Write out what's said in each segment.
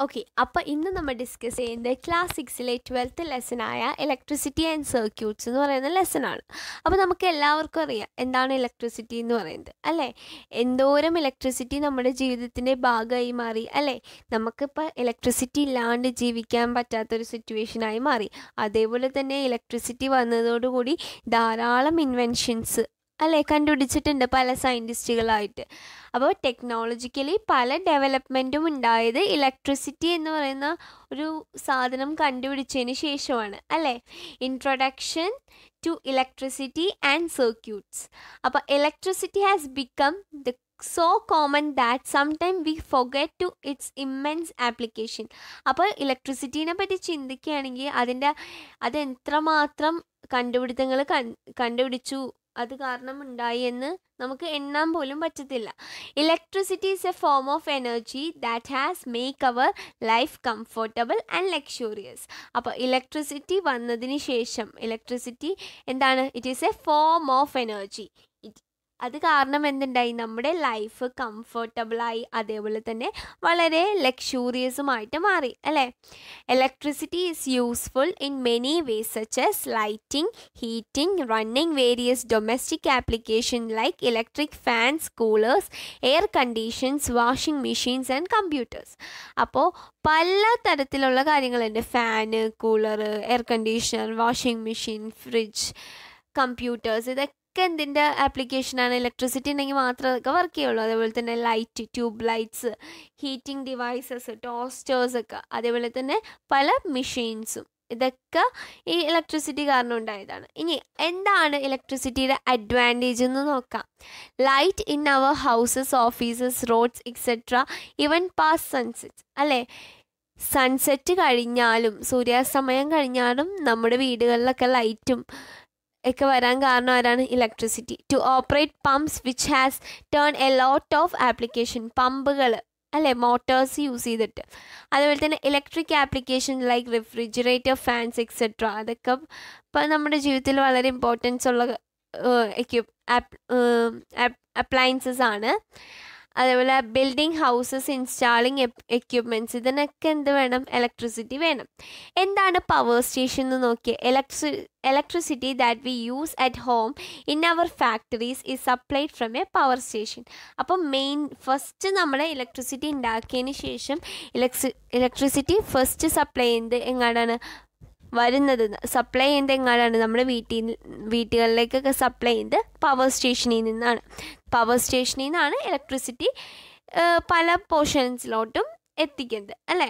Okay, അപ്പോൾ ഇന്ന് നമ്മൾ ഡിസ്കസ് ചെയ്യുന്നത് ക്ലാസ് 6-ലെ 12th ലെസനായ ഇലക്ട്രിസിറ്റി ആൻഡ് സർക്യൂട്ട്സ് എന്ന് പറയുന്ന ലെസനാണ്. അപ്പോൾ നമുക്ക് എല്ലാവർക്കും അറിയാം എന്താണ് ഇലക്ട്രിസിറ്റി എന്ന് പറയുന്നത്, അല്ലേ? എന്തോരം ഇലക്ട്രിസിറ്റി നമ്മുടെ ജീവിതത്തിൻ്റെ ഭാഗമായി മാറി, അല്ലേ? നമുക്കിപ്പോൾ ഇലക്ട്രിസിറ്റി ഇല്ലാണ്ട് ജീവിക്കാൻ പറ്റാത്തൊരു സിറ്റുവേഷനായി മാറി. അതേപോലെ തന്നെ ഇലക്ട്രിസിറ്റി വന്നതോടുകൂടി ധാരാളം ഇൻവെൻഷൻസ്, അല്ലേ, കണ്ടുപിടിച്ചിട്ടുണ്ട് പല സയൻറ്റിസ്റ്റുകളായിട്ട്. അപ്പോൾ ടെക്നോളജിക്കലി പല ഡെവലപ്മെൻറ്റും ഉണ്ടായത് ഇലക്ട്രിസിറ്റി എന്ന് പറയുന്ന ഒരു സാധനം കണ്ടുപിടിച്ചതിന് ശേഷമാണ്, അല്ലേ? Introduction to electricity and circuits. അപ്പോൾ electricity has become the so common that sometimes we forget to its immense application. അപ്പോൾ ഇലക്ട്രിസിറ്റീനെ പറ്റി ചിന്തിക്കുകയാണെങ്കിൽ അത് എത്രമാത്രം കണ്ടുപിടുത്തങ്ങൾ കണ്ടുപിടിച്ചു, അത് കാരണം ഉണ്ടായി എന്ന് നമുക്ക് എണ്ണാൻ പോലും പറ്റത്തില്ല. Electricity is a form of energy that has make our life comfortable and luxurious. അപ്പോൾ ഇലക്ട്രിസിറ്റി വന്നതിന് ശേഷം ഇലക്ട്രിസിറ്റി എന്താണ്? It is a form of energy. അത് കാരണം എന്തുണ്ടായി? നമ്മുടെ ലൈഫ് കംഫർട്ടബിളായി, അതേപോലെ തന്നെ വളരെ ലക്ഷൂറിയസുമായിട്ട് മാറി, അല്ലേ? Electricity is useful in many vase such as lighting, heating, running various domestic application like electric fans, coolers, air conditions, washing machines and computers. അപ്പോൾ പല തരത്തിലുള്ള കാര്യങ്ങളുണ്ട്. Fan, cooler, air conditioner, washing machine, fridge, computers, ഇതൊക്കെ എന്തിൻ്റെ ആപ്ലിക്കേഷനാണ്? Electricity ഉണ്ടെങ്കിൽ മാത്രമേ അതൊക്കെ വർക്ക് ചെയ്യുള്ളൂ. അതേപോലെ തന്നെ light, tube lights, heating devices, ടോസ്റ്റേഴ്സൊക്കെ, അതേപോലെ തന്നെ പല മെഷീൻസും, ഇതൊക്കെ ഈ ഇലക്ട്രിസിറ്റി കാരണം ഉണ്ടായതാണ്. ഇനി എന്താണ് ഇലക്ട്രിസിറ്റിയുടെ അഡ്വാൻറ്റേജ് എന്ന് നോക്കാം. Light in our houses, offices, roads etcetera even pass sunset, അല്ലേ? സൺസെറ്റ് കഴിഞ്ഞാലും സൂര്യാസ്തമയം കഴിഞ്ഞാലും നമ്മുടെ വീടുകളിലൊക്കെ ലൈറ്റും ഒക്കെ വരാൻ കാരണം ആരാണ്? Electricity. To operate pumps which has turn a lot of application, പമ്പുകൾ, അല്ലേ, മോട്ടോഴ്സ് യൂസ് ചെയ്തിട്ട്. അതുപോലെ തന്നെ electric application like refrigerator, fans etcetera, അതൊക്കെ ഇപ്പം നമ്മുടെ ജീവിതത്തിൽ വളരെ ഇമ്പോർട്ടൻസ് ഉള്ള അപ്ലയൻസസ് ആണ്. അതേപോലെ ബിൽഡിംഗ് ഹൗസസ്, ഇൻസ്റ്റാളിങ് എക്യുപ്മെൻറ്റ്സ്, ഇതിനൊക്കെ എന്ത് വേണം? ഇലക്ട്രിസിറ്റി വേണം. എന്താണ് പവർ സ്റ്റേഷൻ എന്ന് നോക്കിയേ. Electricity that we use at home in our factories is supplied from a power station. അപ്പം ഫസ്റ്റ് നമ്മൾ ഇലക്ട്രിസിറ്റി ഉണ്ടാക്കിയതിന് ശേഷം ഇലക്ട്രിസിറ്റി ഫസ്റ്റ് സപ്ലൈ ചെയ്യുന്നത് എങ്ങാടാണ് വരുന്നത്? സപ്ലൈ ചെയ്യുന്നത് എങ്ങാടാണ്? നമ്മുടെ വീട്ടുകളിലേക്കൊക്കെ സപ്ലൈ ചെയ്യുന്നത് പവർ സ്റ്റേഷനിൽ നിന്നാണ്. പവർ സ്റ്റേഷനിൽ നിന്നാണ് ഇലക്ട്രിസിറ്റി പല പോർഷൻസിലോട്ടും എത്തിക്കുന്നത്, അല്ലേ?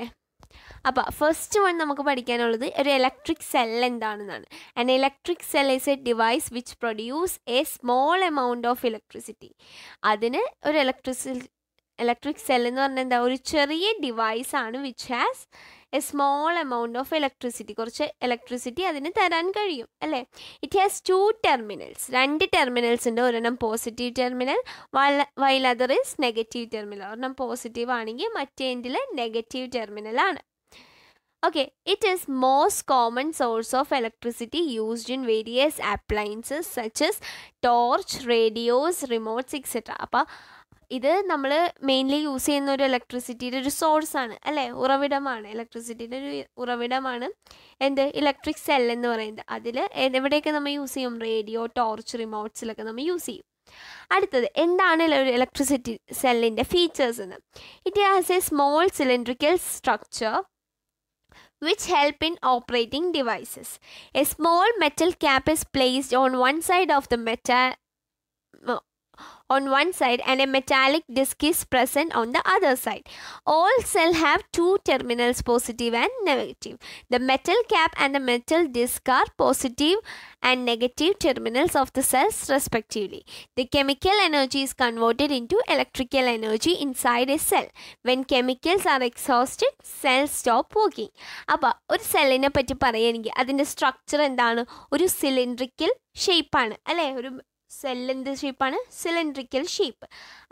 അപ്പോൾ ഫസ്റ്റ് വൺ നമുക്ക് പഠിക്കാനുള്ളത് ഒരു ഇലക്ട്രിക് സെൽ എന്താണെന്നാണ്. And electric cell is a device which produce a small amount of electricity. അതിന് ഒരു ഇലക്ട്രിക് സെൽ എന്ന് പറഞ്ഞാൽ എന്താ? ഒരു ചെറിയ ഡിവൈസാണ് which has a small amount of electricity. കുറച്ച് ഇലക്ട്രിസിറ്റി അതിന് തരാൻ കഴിയും, അല്ലേ? It has 2 terminals. 2 ടെർമിനൽസ് ഉണ്ട്. ഒരെണ്ണം positive terminal, while other is negative terminal. ഒരെണ്ണം പോസിറ്റീവ് ആണെങ്കിൽ മറ്റേ എൻഡിൽ negative ടെർമിനലാണ്. Okay, it is most common source of electricity used in various appliances such as torch, radios, remotes, etc. അപ്പോൾ ഇത് നമ്മൾ mainly use ചെയ്യുന്ന ഒരു ഇലക്ട്രിസിറ്റിയുടെ ഒരു സോഴ്സാണ്, അല്ലേ? ഉറവിടമാണ്. ഇലക്ട്രിസിറ്റിയുടെ ഒരു ഉറവിടമാണ് എന്ത്? ഇലക്ട്രിക് സെൽ എന്ന് പറയുന്നത്. അതിൽ എവിടെയൊക്കെ നമ്മൾ യൂസ് ചെയ്യും? റേഡിയോ, ടോർച്ച്, റിമോട്ട്സിലൊക്കെ നമ്മൾ യൂസ് ചെയ്യും. അടുത്തത് എന്താണ് ഒരു ഇലക്ട്രിസിറ്റി സെല്ലിൻ്റെ ഫീച്ചേഴ്സ് എന്ന്. It has a small cylindrical structure which help in operating devices. A small metal cap is placed on one side of the and a metallic disc is present on the other side. All cells have 2 terminals, positive and negative. The metal cap and the metal disc are positive and negative terminals of the cells respectively. The chemical energy is converted into electrical energy inside a cell. When chemicals are exhausted, cells stop working. അപ്പോൾ ഒരു സെല്ലിനെ പറ്റി പറയുകയാണെങ്കിൽ അതിൻ്റെ structure എന്താണ്? ഒരു cylindrical ഷേപ്പാണ്, അല്ലേ? ഒരു സെല്ലിൻ്റെ ഷേപ്പാണ് സിലിണ്ടറിക്കൽ ഷേപ്പ്.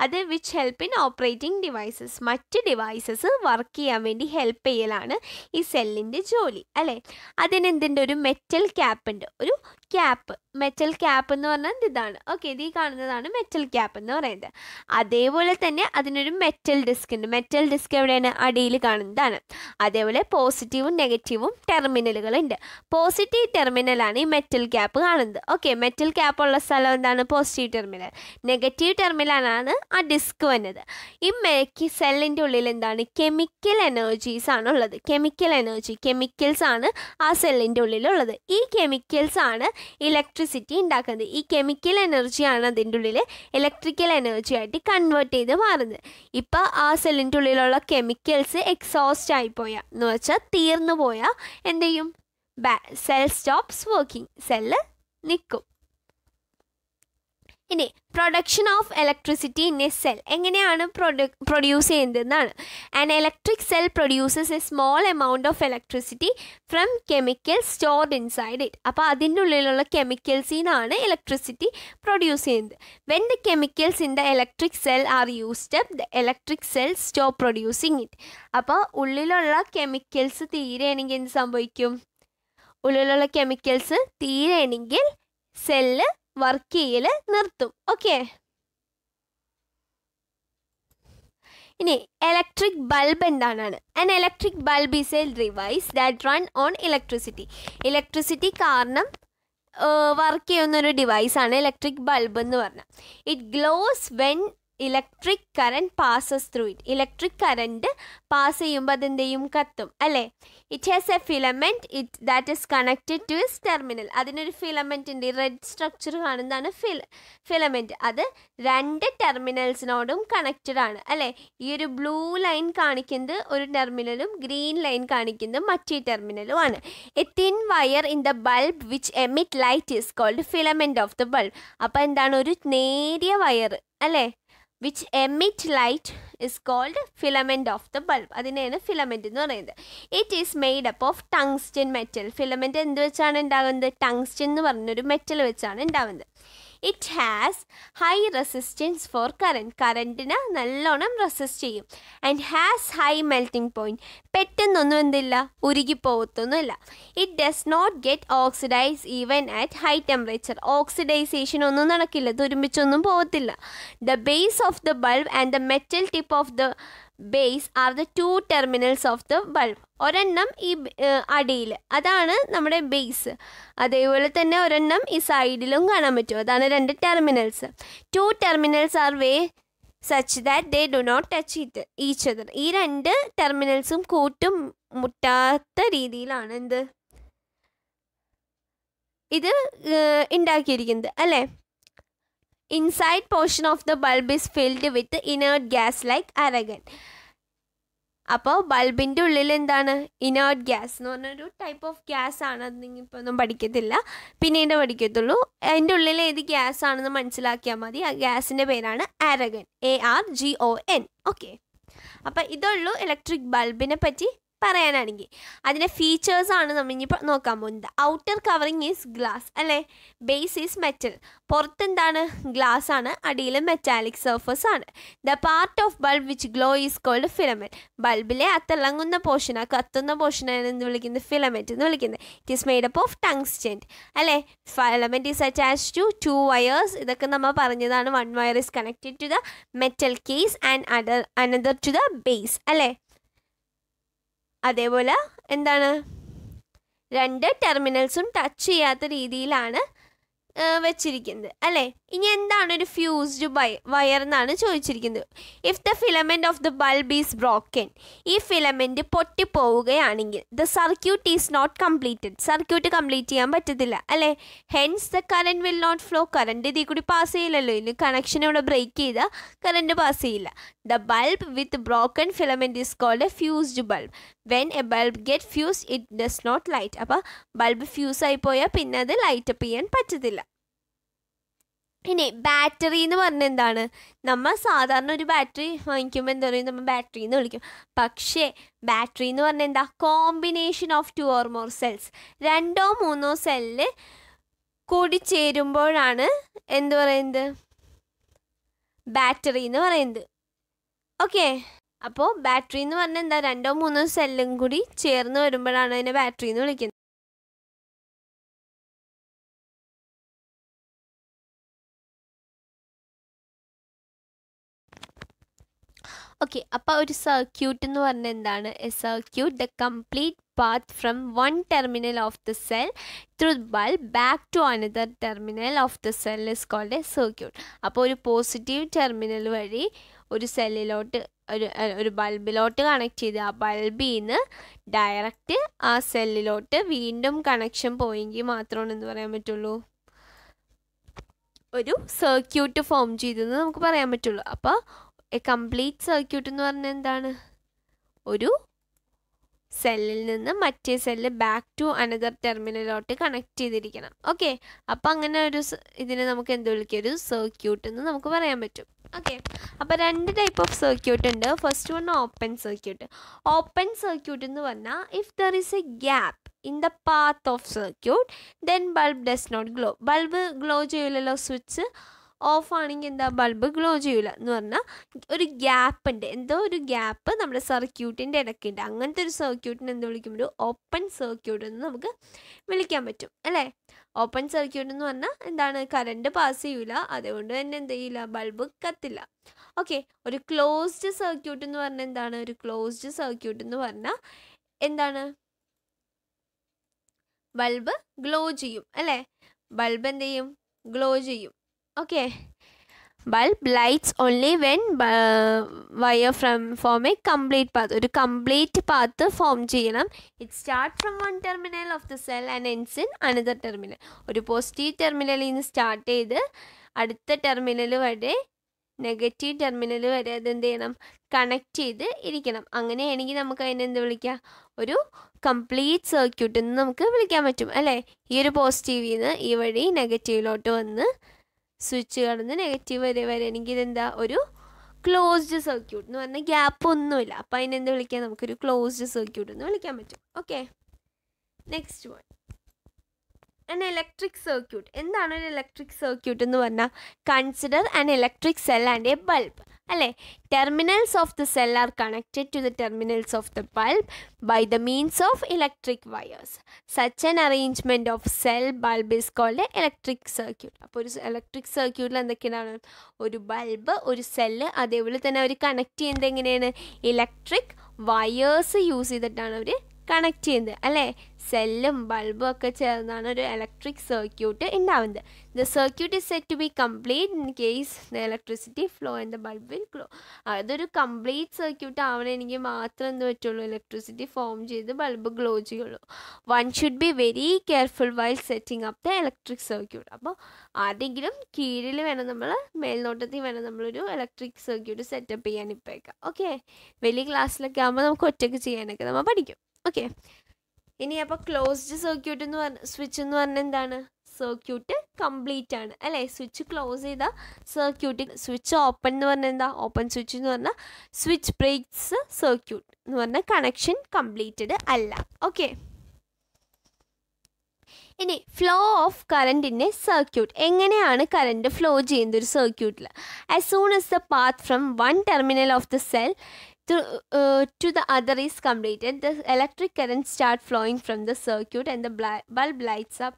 അത് which help in operating devices. മറ്റ് ഡിവൈസസ് വർക്ക് ചെയ്യാൻ വേണ്ടി ഹെൽപ്പ് ചെയ്യലാണ് ഈ സെല്ലിൻ്റെ ജോലി, അല്ലേ? അതിനെന്തുണ്ട്? ഒരു മെറ്റൽ ക്യാപ്പ് ഉണ്ട്, ഒരു മെറ്റൽ ക്യാപ്പ് എന്ന് പറഞ്ഞാൽ ഇതാണ്. ഓക്കെ, ഇത് ഈ കാണുന്നതാണ് മെറ്റൽ ക്യാപ്പ് എന്ന് പറയുന്നത്. അതേപോലെ തന്നെ അതിനൊരു മെറ്റൽ ഡിസ്ക് ഉണ്ട്. മെറ്റൽ ഡിസ്ക് എവിടെയാണ്? അടിയിൽ കാണുന്നതാണ്. അതേപോലെ പോസിറ്റീവും നെഗറ്റീവും ടെർമിനലുകളുണ്ട്. പോസിറ്റീവ് ടെർമിനലാണ് ഈ മെറ്റൽ ക്യാപ്പ് കാണുന്നത്. ഓക്കെ, മെറ്റൽ ക്യാപ്പ് ഉള്ള സ്ഥലം എന്താണ്? Positive terminal. നെഗറ്റീവ് ടെർമിനലാണ് ആ ഡിസ്ക് വന്നത്. ഈ സെല്ലിൻ്റെ ഉള്ളിൽ എന്താണ്? കെമിക്കൽ എനർജീസ് ആണ് ഉള്ളത്. കെമിക്കൽസ് ആണ് ആ സെല്ലിൻ്റെ ഉള്ളിലുള്ളത്. ഈ കെമിക്കൽസ് ആണ് ഇലക്ട്രിസിറ്റി ഉണ്ടാക്കുന്നത്. ഈ കെമിക്കൽ എനർജിയാണ് അതിൻ്റെ ഉള്ളിൽ ഇലക്ട്രിക്കൽ എനർജി ആയിട്ട് കൺവേർട്ട് ചെയ്ത് മാറുന്നത്. ഇപ്പോൾ ആ സെല്ലിൻ്റെ ഉള്ളിലുള്ള കെമിക്കൽസ് എക്സോസ്റ്റ് ആയിപ്പോയാൽ എന്ന് വെച്ചാൽ തീർന്നു പോയാൽ എന്ത് ചെയ്യും? സെൽ സ്റ്റോപ്സ് വർക്കിംഗ്, സെല്ല് നിൽക്കും. ഇനി production of electricity in a cell എങ്ങനെയാണ് പ്രൊഡ്യൂസ് ചെയ്യുന്നതെന്നാണ്. An electric cell produces a small amount of electricity from chemicals stored inside it. അപ്പോൾ അതിൻ്റെ ഉള്ളിലുള്ള കെമിക്കൽസിൽ നിന്നാണ് ഇലക്ട്രിസിറ്റി പ്രൊഡ്യൂസ് ചെയ്യുന്നത്. When the chemicals in the electric cell are used up, the electric cell stop producing it. അപ്പോൾ ഉള്ളിലുള്ള chemicals തീരെയാണെങ്കിൽ എന്ത് സംഭവിക്കും? ഉള്ളിലുള്ള കെമിക്കൽസ് തീരെയാണെങ്കിൽ സെല്ല് വർക്ക് ചെയ്യൽ നിർത്തും. ഓക്കെ, ഇനി ഇലക്ട്രിക് ബൾബ് എന്താണ്? An electric bulb is a device that run on electricity കാരണം വർക്ക് ചെയ്യുന്നൊരു ഡിവൈസാണ് ഇലക്ട്രിക് ബൾബ് എന്ന് പറഞ്ഞാൽ. It glows when electric current passes through it. Electric current pass ചെയ്യുമ്പോൾ അതെന്ത് ചെയ്യും? കത്തും അല്ലേ? It has a filament that is connected to is terminal. അതിനൊരു ഫിലമെൻറ്റ് ഉണ്ട്. റെഡ് സ്ട്രക്ചർ കാണുന്നതാണ് ഫിലമെൻറ്റ്. അത് 2 ടെർമിനൽസിനോടും കണക്റ്റഡ് ആണ് അല്ലേ? ഈ ഒരു ബ്ലൂ ലൈൻ കാണിക്കുന്നത് ഒരു ടെർമിനലും ഗ്രീൻ ലൈൻ കാണിക്കുന്നത് മറ്റേ ടെർമിനലും ആണ്. A thin wire in the bulb which emit light is called filament of the bulb. അപ്പോൾ എന്താണ്? ഒരു നേരിയ വയർ അല്ലേ? which emit light is called filament of the bulb. അതിനെയാണ് ഫിലമെൻറ്റ് എന്ന് പറയുന്നത്. It is made up of tungsten metal. Filament എന്ത് വെച്ചാണ് ഉണ്ടാകുന്നത്? ടങ്സ്റ്റൻ എന്ന് പറഞ്ഞൊരു മെറ്റൽ വെച്ചാണ് ഉണ്ടാകുന്നത്. It has high resistance for കറൻറ്റിന് നല്ലോണം റെസിസ്റ്റ് ചെയ്യും. And has high melting point. പെട്ടെന്നൊന്നും എന്തില്ല? ഉരുകിപ്പോകത്തൊന്നുമില്ല. It does not get oxidise even at high temperature. Oxidisation ഒന്നും നടക്കില്ല, തുരുമ്പിച്ചൊന്നും പോകത്തില്ല. The base of the bulb and the metal tip of the base are the 2 terminals of the bulb. ഒരെണ്ണം ഈ അടിയിൽ, അതാണ് നമ്മുടെ ബേസ്. അതേപോലെ തന്നെ ഒരെണ്ണം ഈ സൈഡിലും കാണാൻ പറ്റും, അതാണ് 2 terminals. 2 terminals are way such that they do not touch each other. ഈ 2 ടെർമിനൽസും കൂട്ടും മുട്ടാത്ത രീതിയിലാണ് ഇത് ഉണ്ടാക്കിയിരിക്കുന്നത് അല്ലേ? Inside portion of the bulb is filled with inert gas like argon. അപ്പോൾ ബൾബിൻ്റെ ഉള്ളിൽ എന്താണ്? ഇനേർട്ട് ഗ്യാസ് എന്ന് പറഞ്ഞൊരു ടൈപ്പ് ഓഫ് ഗ്യാസ് ആണ്. അത് നിങ്ങൾ ഇപ്പോൾ ഒന്നും പഠിക്കത്തില്ല, പിന്നീട് പഠിക്കത്തുള്ളൂ. അതിൻ്റെ ഉള്ളിൽ ഏത് ഗ്യാസ് ആണെന്ന് മനസ്സിലാക്കിയാൽ മതി. ആ ഗ്യാസിൻ്റെ പേരാണ് അരഗൻ, ARGON. ഓക്കെ, അപ്പോൾ ഇതുള്ളൂ ഇലക്ട്രിക് ബൾബിനെ പറ്റി പറയാനാണെങ്കിൽ. അതിൻ്റെ ഫീച്ചേഴ്സാണ് നമ്മൾ ഇനിയിപ്പോൾ നോക്കാൻ പോകുന്നത്. ഔട്ടർ കവറിങ് ഈസ് ഗ്ലാസ് അല്ലേ? Base is metal. പുറത്തെന്താണ്? ഗ്ലാസ് ആണ്, അടിയിൽ മെറ്റാലിക് സർഫസ് ആണ്. The part of bulb which glow is called filament. ബൾബിലെ ആ തിളങ്ങുന്ന പോർഷൻ, ആ കത്തുന്ന പോർഷനാണ് എന്ത് വിളിക്കുന്നത്? ഫിലമെൻറ്റ് എന്ന് വിളിക്കുന്നത്. It is made up of tungsten അല്ലേ? Filament is attach to 2 wires. ഇതൊക്കെ നമ്മൾ പറഞ്ഞതാണ്. 1 wire is connected to the metal case and another to the base അല്ലേ? അതേപോലെ എന്താണ്? 2 ടെർമിനൽസും ടച്ച് ചെയ്യാത്ത രീതിയിലാണ് വെച്ചിരിക്കുന്നത് അല്ലേ? ഇനി എന്താണ് ഒരു ഫ്യൂസ്ഡ് വയർ എന്നാണ് ചോദിച്ചിരിക്കുന്നത്. If the filament of the bulb is broken, ഈ ഫിലമെൻറ്റ് പൊട്ടിപ്പോവുകയാണെങ്കിൽ the circuit is not completed. Circuit complete ചെയ്യാൻ പറ്റത്തില്ല അല്ലേ? Hence the current will not flow. Current ഇതിൽ കൂടി പാസ് ചെയ്യില്ലല്ലോ. ഇനി കണക്ഷൻ ഇവിടെ ബ്രേക്ക് ചെയ്താൽ കറണ്ട് പാസ് ചെയ്യില്ല. The bulb with broken filament is called a fused bulb. When a bulb get fused it does not light. അപ്പോൾ bulb fuse ആയി പോയാൽ പിന്നെ അത് ലൈറ്റപ്പ് ചെയ്യാൻ പറ്റത്തില്ല. ഇനി ബാറ്ററി എന്ന് പറഞ്ഞാൽ എന്താണ്? നമ്മൾ സാധാരണ ഒരു ബാറ്ററി വാങ്ങിക്കുമ്പോൾ എന്താ പറയുക? നമ്മൾ ബാറ്ററി എന്ന് വിളിക്കും. പക്ഷേ ബാറ്ററി എന്ന് പറഞ്ഞാൽ എന്താ? Combination of 2 or more cells. 2 or 3 cell കൂടി ചേരുമ്പോഴാണ് എന്ത് പറയുന്നത്? ബാറ്ററി എന്ന് പറയുന്നത്. ഓക്കെ, അപ്പോൾ ബാറ്ററി എന്ന് പറഞ്ഞാൽ എന്താ? 2 or 3 സെല്ലും കൂടി ചേർന്ന് വരുമ്പോഴാണ് അതിനെ ബാറ്ററി എന്ന് വിളിക്കുന്നത്. ഓക്കെ, അപ്പോൾ ഒരു സർക്യൂട്ട് എന്ന് പറഞ്ഞാൽ എന്താണ്? A circuit the complete path from one terminal of the cell through bulb back to another terminal of the cell is called a circuit. അപ്പോൾ ഒരു പോസിറ്റീവ് ടെർമിനൽ വഴി ഒരു സെല്ലിലോട്ട് ഒരു ബൾബിലോട്ട് കണക്ട് ചെയ്ത് ആ ബൾബിൽ നിന്ന് ഡയറക്റ്റ് ആ സെല്ലിലോട്ട് വീണ്ടും കണക്ഷൻ പോയെങ്കിൽ മാത്രമാണ് എന്ത് പറയാൻ പറ്റുള്ളൂ, ഒരു സർക്യൂട്ട് ഫോം ചെയ്തെന്ന് നമുക്ക് പറയാൻ പറ്റുള്ളൂ. അപ്പോൾ എ കംപ്ലീറ്റ് സർക്യൂട്ട് എന്ന് പറഞ്ഞാൽ എന്താണ്? ഒരു സെല്ലിൽ നിന്ന് മറ്റേ സെല്ല് ബാക്ക് ടു അനദർ ടെർമിനലോട്ട് കണക്ട് ചെയ്തിരിക്കണം. ഓക്കെ, അപ്പം അങ്ങനെ ഒരു ഇതിനെ നമുക്ക് എന്ത് വിളിക്കുക? ഒരു സർക്യൂട്ട് എന്ന് നമുക്ക് പറയാൻ പറ്റും. ഓക്കെ, അപ്പോൾ 2 ടൈപ്പ് ഓഫ് സർക്യൂട്ട് ഉണ്ട്. First one open circuit. Open circuit എന്ന് പറഞ്ഞാൽ if there is a gap in the path of circuit then bulb does not glow. Bulb glow ചെയ്യില്ലല്ലോ. സ്വിച്ച് ഓഫ് ആണെങ്കിൽ എന്താ, ബൾബ് ഗ്ലോ ചെയ്യില്ല എന്ന് പറഞ്ഞാൽ ഒരു ഗ്യാപ്പ് ഉണ്ട്, എന്തോ ഒരു ഗ്യാപ്പ് നമ്മുടെ സർക്യൂട്ടിൻ്റെ ഇടയ്ക്കുണ്ട്. അങ്ങനത്തെ ഒരു സർക്യൂട്ടിന് എന്ത് വിളിക്കും? ഒരു ഓപ്പൺ സർക്യൂട്ട് എന്ന് നമുക്ക് വിളിക്കാൻ പറ്റും അല്ലേ. ഓപ്പൺ സർക്യൂട്ട് എന്ന് പറഞ്ഞാൽ എന്താണ്? കറണ്ട് പാസ് ചെയ്യില്ല, അതുകൊണ്ട് തന്നെ എന്ത് ചെയ്യില്ല, ബൾബ് കത്തില്ല. ഓക്കെ, ഒരു ക്ലോസ്ഡ് സർക്യൂട്ട് എന്ന് പറഞ്ഞാൽ എന്താണ്? ഒരു ക്ലോസ്ഡ് സർക്യൂട്ട് എന്ന് പറഞ്ഞാൽ എന്താണ്? ബൾബ് ഗ്ലോ ചെയ്യും അല്ലേ. ബൾബ് എന്ത് ചെയ്യും? ഗ്ലോ ചെയ്യും. Okay, bulb lights only when wire form A complete path. ഒരു കംപ്ലീറ്റ് പാത്ത് ഫോം ചെയ്യണം. It start from one terminal of the cell and ends in another terminal. ഒരു പോസിറ്റീവ് ടെർമിനലിൽ നിന്ന് സ്റ്റാർട്ട് ചെയ്ത് അടുത്ത ടെർമിനൽ വരെ, നെഗറ്റീവ് ടെർമിനൽ വരെ അതെന്ത് ചെയ്യണം? കണക്ട് ചെയ്ത് ഇരിക്കണം. അങ്ങനെയാണെങ്കിൽ നമുക്ക് അതിനെന്ത് വിളിക്കാം? ഒരു കംപ്ലീറ്റ് സർക്യൂട്ട് എന്ന് നമുക്ക് വിളിക്കാൻ പറ്റും അല്ലേ. ഈ ഒരു പോസിറ്റീവിൽ നിന്ന് ഈ വഴി നെഗറ്റീവിലോട്ട് വന്ന് സ്വിച്ച് കടന്ന് നെഗറ്റീവ് വരെ വരണമെങ്കിൽ ഇതെന്താ? ഒരു ക്ലോസ്ഡ് സർക്യൂട്ട് എന്ന് പറഞ്ഞാൽ ഗ്യാപ്പ് ഒന്നുമില്ല. അപ്പം അതിനെന്ത് വിളിക്കാം? നമുക്കൊരു ക്ലോസ്ഡ് സർക്യൂട്ട് എന്ന് വിളിക്കാൻ പറ്റും. Okay, next one an electric circuit. എന്താണ് ഒരു ഇലക്ട്രിക് സർക്യൂട്ട് എന്ന് പറഞ്ഞാൽ? Consider an electric cell and a bulb അല്ലേ. Terminals of the cell are connected to the terminals of the bulb by the means of electric wires. Such an arrangement of cell bulb is called electric circuit. അപ്പോൾ ഒരു electric സർക്യൂട്ടിൽ എന്തൊക്കെയാണ്? ഒരു bulb, ഒരു cell, അതേപോലെ തന്നെ അവർ connect ചെയ്യുന്നത് എങ്ങനെയാണ്? ഇലക്ട്രിക് വയേഴ്സ് യൂസ് ചെയ്തിട്ടാണ് അവർ കണക്ട് ചെയ്യുന്നത് അല്ലേ. സെല്ലും ബൾബും ഒക്കെ ചേർന്നാണ് ഒരു ഇലക്ട്രിക് സർക്യൂട്ട് ഉണ്ടാവുന്നത്. The circuit is set to be complete in case the electricity flow and the bulb will glow. അതൊരു കംപ്ലീറ്റ് സർക്യൂട്ട് ആവണമെങ്കിൽ മാത്രം എന്ത് പറ്റുള്ളൂ? ഇലക്ട്രിസിറ്റി ഫോം ചെയ്ത് ബൾബ് ഗ്ലോ ചെയ്യുള്ളൂ. One should be very careful while setting up the electric circuit. അപ്പോൾ ആരെങ്കിലും കീഴിൽ വേണം, നമ്മൾ മേൽനോട്ടത്തിൽ വേണം നമ്മളൊരു ഇലക്ട്രിക് സർക്യൂട്ട് സെറ്റപ്പ് ചെയ്യാൻ ഇപ്പോഴേക്കാം. ഓക്കെ, വലിയ ക്ലാസ്സിലൊക്കെ ആകുമ്പോൾ നമുക്ക് ഒറ്റയ്ക്ക് ചെയ്യാനൊക്കെ നമ്മൾ പഠിക്കും. ഓക്കെ, ഇനി അപ്പോൾ ക്ലോസ്ഡ് സർക്യൂട്ട് എന്ന് പറഞ്ഞ സ്വിച്ച് എന്ന് പറഞ്ഞാൽ എന്താണ്? സർക്യൂട്ട് കംപ്ലീറ്റ് ആണ് അല്ലേ. സ്വിച്ച് ക്ലോസ് ചെയ്താൽ സർക്യൂട്ട്. സ്വിച്ച് ഓപ്പൺ എന്ന് പറഞ്ഞാൽ എന്താ? ഓപ്പൺ സ്വിച്ച് എന്ന് പറഞ്ഞാൽ സ്വിച്ച് ബ്രേക്സ് സർക്യൂട്ട് എന്ന് പറഞ്ഞാൽ കണക്ഷൻ കംപ്ലീറ്റഡ് അല്ല. ഓക്കെ, ഇനി flow of current in A circuit. എങ്ങനെയാണ് കറണ്ട് ഫ്ലോ ചെയ്യുന്നത് ഒരു സർക്യൂട്ടിൽ? As soon as the path from one terminal of the cell to the other is completed, the electric current start flowing from the circuit and the bulb lights up.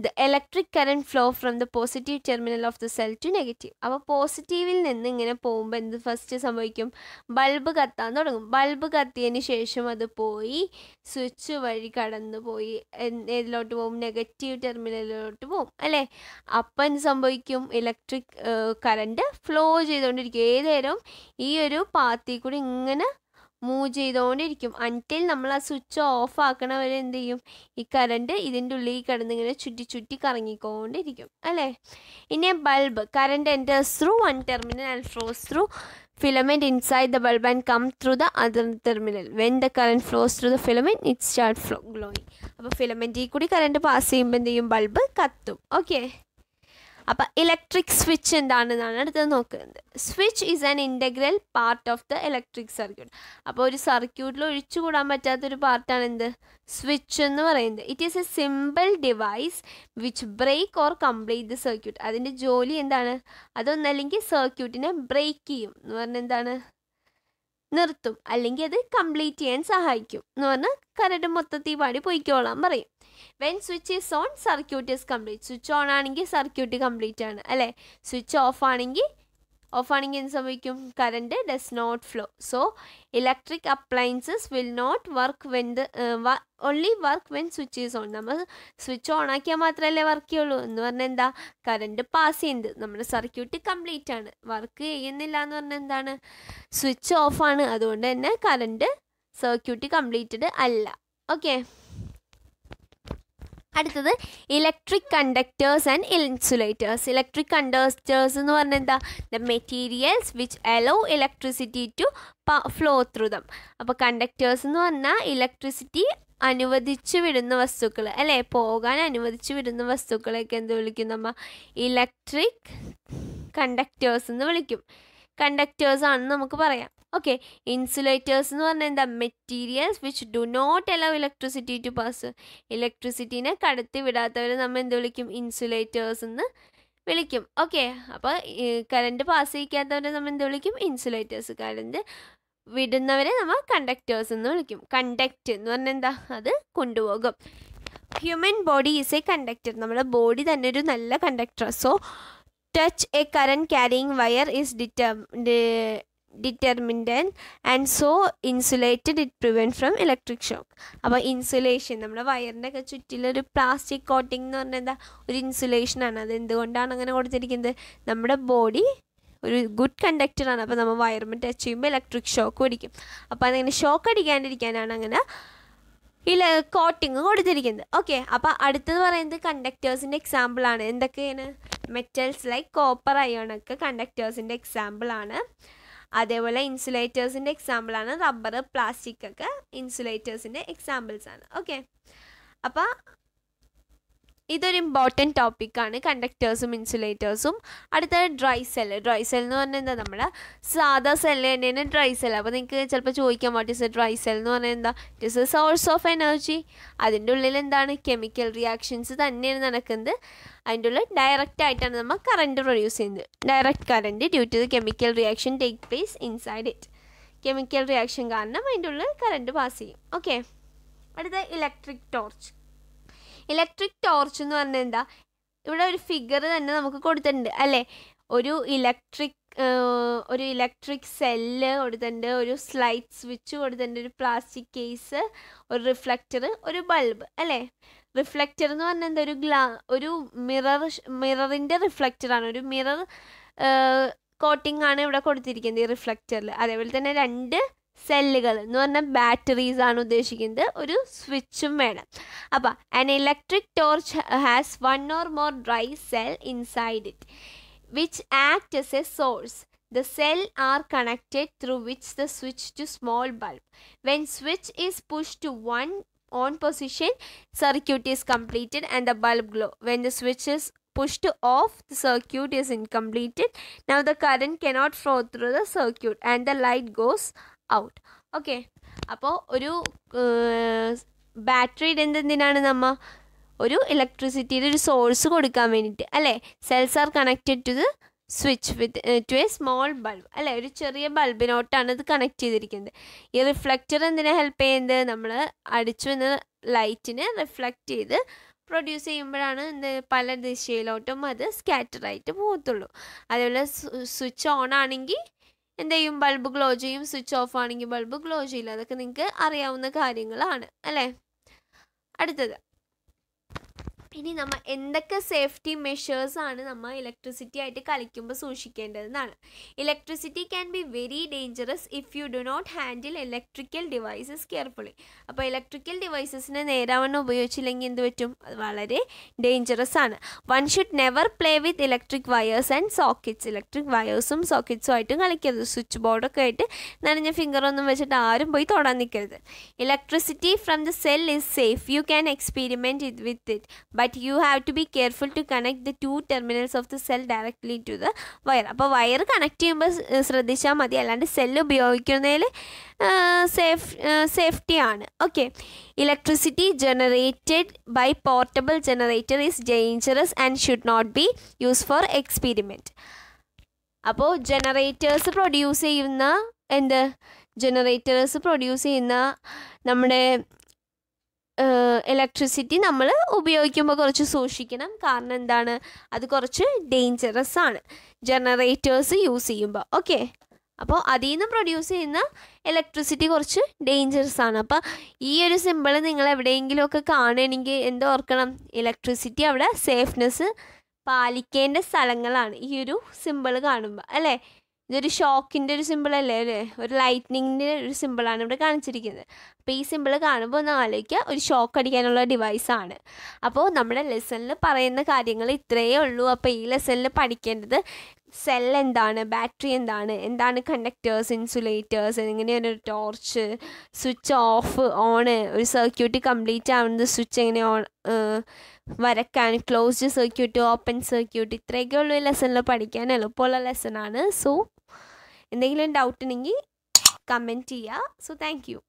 The electric current flow from the positive terminal of the cell to negative. അപ്പോൾ പോസിറ്റീവിൽ നിന്ന് ഇങ്ങനെ പോകുമ്പോൾ എന്ത് first സംഭവിക്കും? Bulb കത്താൻ തുടങ്ങും. Bulb കത്തിയതിന് ശേഷം അത് പോയി സ്വിച്ച് വഴി കടന്നു പോയി ഏതിലോട്ട് പോകും? നെഗറ്റീവ് ടെർമിനലിലോട്ട് പോകും അല്ലേ. അപ്പം എന്ത് സംഭവിക്കും? ഇലക്ട്രിക് കറണ്ട് ഫ്ലോ ചെയ്തുകൊണ്ടിരിക്കും. ഏതുനേരം ഈ ഒരു പാത്തിൽ കൂടി ഇങ്ങനെ മൂവ് ചെയ്തുകൊണ്ടിരിക്കും അൻറ്റിൽ നമ്മൾ ആ സ്വിച്ച് ഓഫ് ആക്കണ വരെ എന്ത് ചെയ്യും? ഈ കറണ്ട് ഇതിൻ്റെ ഉള്ളിൽ കിടന്ന് ഇങ്ങനെ ചുറ്റി ചുറ്റി കറങ്ങിക്കൊണ്ടിരിക്കും അല്ലേ. ഇനി bulb current enters through one terminal and flows through filament inside the bulb and come through the other terminal. When the current flows through the filament, it starts glowing. അപ്പോൾ ഫിലമെൻറ്റിൽ കൂടി കറണ്ട് പാസ് ചെയ്യുമ്പോൾ എന്ത് ചെയ്യും? Bulb കത്തും. Okay, അപ്പോൾ electric switch എന്താണെന്നാണ് അടുത്തത് നോക്കുന്നത്. Switch is an integral part of the electric circuit. അപ്പോൾ ഒരു സർക്യൂട്ടിൽ ഒഴിച്ചുകൂടാൻ പറ്റാത്തൊരു പാർട്ടാണ് എന്ത്? സ്വിച്ച് എന്ന് പറയുന്നത്. It is a simple device which break or complete the circuit. അതിൻ്റെ ജോലി എന്താണ്? അതൊന്നല്ലെങ്കിൽ സർക്യൂട്ടിനെ ബ്രേക്ക് ചെയ്യും എന്ന് പറഞ്ഞാൽ എന്താണ്? നിർത്തും. അല്ലെങ്കിൽ അത് കംപ്ലീറ്റ് ചെയ്യാൻ സഹായിക്കും എന്ന് പറഞ്ഞാൽ കറണ്ട് മൊത്തത്തിൽ പാടി പൊയ്ക്കോളാൻ പറയും. When switch is on circuit is complete. Switch on ആണെങ്കിൽ സർക്യൂട്ട് കംപ്ലീറ്റ് ആണ് അല്ലേ. സ്വിച്ച് ഓഫ് ആണെങ്കിൽ ഓഫ് ആണെങ്കിൽ എന്ത് സംഭവിക്കും? Current does not flow. So electric appliances will not work when only work when switch is on. നമ്മൾ switch on ആക്കിയാൽ മാത്രമല്ലേ വർക്ക് ചെയ്യുള്ളൂ. എന്ന് പറഞ്ഞാൽ എന്താ? കറണ്ട് പാസ് ചെയ്യുന്നത്, നമ്മുടെ സർക്യൂട്ട് കംപ്ലീറ്റ് ആണ്. വർക്ക് ചെയ്യുന്നില്ല എന്ന് പറഞ്ഞാൽ എന്താണ്? സ്വിച്ച് ഓഫ് ആണ്. അതുകൊണ്ട് തന്നെ കറണ്ട് സർക്യൂട്ട് കംപ്ലീറ്റഡ് അല്ല. ഓക്കെ, അടുത്തത് electric conductors and insulators. Electric conductors എന്ന് പറഞ്ഞാൽ എന്താ? The materials which allow electricity to flow through them. അപ്പോൾ കണ്ടക്ടേഴ്സ് എന്ന് പറഞ്ഞാൽ ഇലക്ട്രിസിറ്റി അനുവദിച്ചു വിടുന്ന വസ്തുക്കൾ അല്ലേ, പോകാൻ അനുവദിച്ചു വിടുന്ന വസ്തുക്കളെയൊക്കെ എന്ത് വിളിക്കും നമ്മൾ? ഇലക്ട്രിക് കണ്ടക്ടേഴ്സ് എന്ന് വിളിക്കും. കണ്ടക്ടേഴ്സ് ആണെന്ന് നമുക്ക് പറയാം. ഓക്കെ, ഇൻസുലേറ്റേഴ്സ് എന്ന് പറഞ്ഞാൽ എന്താ? Materials which do not allow electricity to pass. ഇലക്ട്രിസിറ്റീനെ കടത്തി വിടാത്തവരെ നമ്മൾ എന്ത് വിളിക്കും? ഇൻസുലേറ്റേഴ്സ് എന്ന് വിളിക്കും. ഓക്കെ, അപ്പോൾ കറണ്ട് പാസ് ചെയ്യിക്കാത്തവരെ നമ്മൾ എന്ത് വിളിക്കും? ഇൻസുലേറ്റേഴ്സ്. കറണ്ട് വിടുന്നവരെ നമ്മൾ കണ്ടക്ടേഴ്സ് എന്ന് വിളിക്കും. കണ്ടക്ട് എന്ന് പറഞ്ഞാൽ എന്താ? അത് കൊണ്ടുപോകും. Human body is A conductor. നമ്മുടെ ബോഡി തന്നെ ഒരു നല്ല conductor. So touch a current carrying wire is determined and so insulated it prevent from electric shock. അപ്പോൾ ഇൻസുലേഷൻ, നമ്മുടെ വയറിൻ്റെ ഒക്കെ ചുറ്റിലൊരു പ്ലാസ്റ്റിക് കോട്ടിംഗ് എന്ന് പറഞ്ഞാൽ എന്താ? ഒരു ഇൻസുലേഷനാണ്. അത് എന്തുകൊണ്ടാണ് അങ്ങനെ കൊടുത്തിരിക്കുന്നത്? നമ്മുടെ ബോഡി ഒരു ഗുഡ് കണ്ടക്ടറാണ്. അപ്പോൾ നമ്മൾ വയറുമ്പോൾ ടച്ച് ചെയ്യുമ്പോൾ ഇലക്ട്രിക് ഷോക്ക് അടിക്കും. അപ്പോൾ അതിങ്ങനെ ഷോക്ക് അടിക്കാണ്ടിരിക്കാനാണ് അങ്ങനെ കോട്ടിങ് കൊടുത്തിരിക്കുന്നത്. ഓക്കെ, അപ്പോൾ അടുത്തത് പറയുന്നത് കണ്ടക്ടേഴ്സിൻ്റെ എക്സാമ്പിളാണ്. എന്തൊക്കെയാണ്? മെറ്റൽസ് ലൈക്ക് കോപ്പർ, അയോൺ ഒക്കെ കണ്ടക്ടേഴ്സിൻ്റെ എക്സാമ്പിളാണ്. അതേപോലെ ഇൻസുലേറ്റേഴ്സിൻ്റെ എക്സാമ്പിളാണ് റബ്ബർ, പ്ലാസ്റ്റിക് ഒക്കെ ഇൻസുലേറ്റേഴ്സിൻ്റെ എക്സാമ്പിൾസാണ്. ഓക്കെ, അപ്പോൾ ഇതൊരു ഇമ്പോർട്ടൻറ്റ് ടോപ്പിക്കാണ്, കണ്ടക്ടേഴ്സും ഇൻസുലേറ്റേഴ്സും. അടുത്തത് ഡ്രൈ സെൽ. ഡ്രൈ സെൽ എന്ന് പറഞ്ഞാൽ എന്താ? നമ്മുടെ സാധാ സെല്ല് തന്നെയാണ് ഡ്രൈ സെൽ. അപ്പോൾ നിങ്ങൾക്ക് ചിലപ്പോൾ ചോദിക്കാൻ, what is A dry cell എന്ന് പറഞ്ഞാൽ എന്താ? It is A source of energy. അതിൻ്റെ ഉള്ളിൽ എന്താണ്? കെമിക്കൽ റിയാക്ഷൻസ് തന്നെയാണ് നടക്കുന്നത്. അതിൻ്റെ ഉള്ളിൽ ഡയറക്റ്റ് ആയിട്ടാണ് നമ്മൾ കറണ്ട് പ്രൊഡ്യൂസ് ചെയ്യുന്നത്. Direct current due to the chemical reaction take place inside it. Chemical reaction കാരണം അതിൻ്റെ ഉള്ളിൽ കറണ്ട് പാസ് ചെയ്യും. ഓക്കെ, അടുത്ത ഇലക്ട്രിക് ടോർച്ച്. ഇലക്ട്രിക് ടോർച്ച് എന്ന് പറഞ്ഞാൽ എന്താ? ഇവിടെ ഒരു ഫിഗർ തന്നെ നമുക്ക് കൊടുത്തിട്ടുണ്ട് അല്ലേ? ഒരു ഇലക്ട്രിക് സെല്ല് കൊടുത്തിട്ടുണ്ട്, ഒരു സ്ലൈറ്റ് സ്വിച്ച് കൊടുത്തിട്ടുണ്ട്, ഒരു പ്ലാസ്റ്റിക് കേസ്, ഒരു റിഫ്ലക്ടർ, ഒരു ബൾബ് അല്ലേ? റിഫ്ലക്ടർ എന്ന് പറഞ്ഞാൽ എന്താ? ഒരു മിററിൻ്റെ റിഫ്ലക്ടറാണ്. ഒരു മിറർ കോട്ടിംഗ് ആണ് ഇവിടെ കൊടുത്തിരിക്കുന്നത് ഈ റിഫ്ലക്ടറിൽ. അതേപോലെ തന്നെ 2 സെല്ലുകൾ എന്ന് പറഞ്ഞാൽ ബാറ്ററീസ് ആണ് ഉദ്ദേശിക്കുന്നത്. ഒരു സ്വിച്ചും വേണം. അപ്പോൾ an electric torch has 1 or more dry cell inside it which act as a source. The cell are connected through which the switch to small bulb. When switch is pushed to one on position, circuit is completed and the bulb glow. When the switch is pushed off, the circuit is incompleted. Now the current cannot flow through the circuit and the light goes out. Okay, അപ്പോൾ ഒരു battery എന്തിനാണ്? നമ്മൾ ഒരു ഇലക്ട്രിസിറ്റിയുടെ ഒരു source കൊടുക്കാൻ വേണ്ടിയിട്ട് അല്ലേ? Cells are connected to the switch to a small bulb അല്ലേ? ഒരു ചെറിയ ബൾബിനോട്ടാണ് ഇത് കണക്ട് ചെയ്തിരിക്കുന്നത്. ഈ റിഫ്ലക്ടർ എന്തിനാ ഹെൽപ്പ് ചെയ്യുന്നത്? നമ്മൾ അടിച്ചു വന്ന ലൈറ്റിനെ റിഫ്ലക്റ്റ് ചെയ്ത് പ്രൊഡ്യൂസ് ചെയ്യുമ്പോഴാണ് പല ദിശയിലോട്ടും അത് സ്കാറ്ററായിട്ട് പോകത്തുള്ളൂ. അതേപോലെ സ്വിച്ച് ഓൺ ആണെങ്കിൽ എന്ത് ചെയ്യും? ബൾബ് ഗ്ലോ ചെയ്യും. സ്വിച്ച് ഓഫ് ആണെങ്കിൽ ബൾബ് ഗ്ലോ ചെയ്യില്ല. അതൊക്കെ നിങ്ങൾക്ക് അറിയാവുന്ന കാര്യങ്ങളാണ് അല്ലേ? അടുത്തത്, ഇനി നമ്മൾ എന്തൊക്കെ സേഫ്റ്റി മെഷേഴ്സാണ് നമ്മൾ ഇലക്ട്രിസിറ്റി ആയിട്ട് കളിക്കുമ്പോൾ സൂക്ഷിക്കേണ്ടതെന്നാണ്. Electricity can be very dangerous if you do not handle electrical devices carefully. അപ്പോൾ ഇലക്ട്രിക്കൽ ഡിവൈസസിനെ നേരാവണ്ണം ഉപയോഗിച്ചില്ലെങ്കിൽ എന്ത് പറ്റും? അത് വളരെ ഡേഞ്ചറസ് ആണ്. One should never play with electric wires and sockets. Electric വയേഴ്സും സോക്കറ്റ്സും ആയിട്ടും കളിക്കരുത്. സ്വിച്ച് ബോർഡൊക്കെ ആയിട്ട് നനഞ്ഞ ഫിംഗറൊന്നും വെച്ചിട്ട് ആരും പോയി തൊടാൻ നിൽക്കരുത്. Electricity from the cell is safe. You can experiment with it but you have to be careful to connect the 2 terminals of the cell directly to the wire. അപ്പോൾ വയർ കണക്ട് ചെയ്യുമ്പോൾ ശ്രദ്ധിച്ചാൽ മതി, അല്ലാണ്ട് സെല്ല് ഉപയോഗിക്കുന്നതിൽ സേഫ്റ്റിയാണ്. Okay, electricity generated by portable generator is dangerous and should not be use for experiment. അപ്പോൾ generators produce ചെയ്യുന്ന നമ്മുടെ ഇലക്ട്രിസിറ്റി നമ്മൾ ഉപയോഗിക്കുമ്പോൾ കുറച്ച് സൂക്ഷിക്കണം. കാരണം എന്താണ്, അത് കുറച്ച് ഡേഞ്ചറസ് ആണ് ജനറേറ്റേഴ്സ് യൂസ് ചെയ്യുമ്പോൾ. ഓക്കെ, അപ്പോൾ അതിൽ നിന്ന് പ്രൊഡ്യൂസ് ചെയ്യുന്ന ഇലക്ട്രിസിറ്റി കുറച്ച് ഡേഞ്ചറസ് ആണ്. അപ്പോൾ ഈ ഒരു സിമ്പിൾ നിങ്ങൾ എവിടെയെങ്കിലുമൊക്കെ കാണുകയാണെങ്കിൽ എന്ത് ഓർക്കണം, ഇലക്ട്രിസിറ്റി അവിടെ സേഫ്നെസ് പാലിക്കേണ്ട സ്ഥലങ്ങളാണ് ഈ ഒരു സിമ്പിൾ കാണുമ്പോൾ, അല്ലേ? ഇതൊരു ഷോക്കിൻ്റെ ഒരു സിമ്പിളല്ലേ അല്ലേ, ഒരു ലൈറ്റ്നിങ്ങിൻ്റെ ഒരു സിമ്പിളാണ് ഇവിടെ കാണിച്ചിരിക്കുന്നത്. അപ്പോൾ ഈ സിമ്പിൾ കാണുമ്പോൾ ഒന്ന് ആലോചിക്കുക, ഒരു ഷോക്ക് അടിക്കാനുള്ള ഡിവൈസാണ്. അപ്പോൾ നമ്മുടെ ലെസണിൽ പറയുന്ന കാര്യങ്ങൾ ഇത്രയേ ഉള്ളൂ. അപ്പോൾ ഈ ലെസണിൽ പഠിക്കേണ്ടത് സെൽ എന്താണ്, ബാറ്ററി എന്താണ്, എന്താണ് കണ്ടക്ടേഴ്സ്, ഇൻസുലേറ്റേഴ്സ്, എങ്ങനെയാണ് ഒരു ടോർച്ച്, സ്വിച്ച് ഓഫ് ഓണ്, ഒരു സർക്യൂട്ട് കംപ്ലീറ്റ് ആവുന്നത് സ്വിച്ച് എങ്ങനെ ഓൺ വരക്കാൻ, ക്ലോസ്ഡ് സർക്യൂട്ട്, ഓപ്പൺ സർക്യൂട്ട്, ഇത്രയൊക്കെ ഉള്ളൂ ഈ ലെസണിൽ പഠിക്കാൻ എളുപ്പമുള്ള ലെസണാണ്. സോ എന്തെങ്കിലും ഡൗട്ട് ഉണ്ടെങ്കിൽ കമൻറ്റ് ചെയ്യുക. So thank you.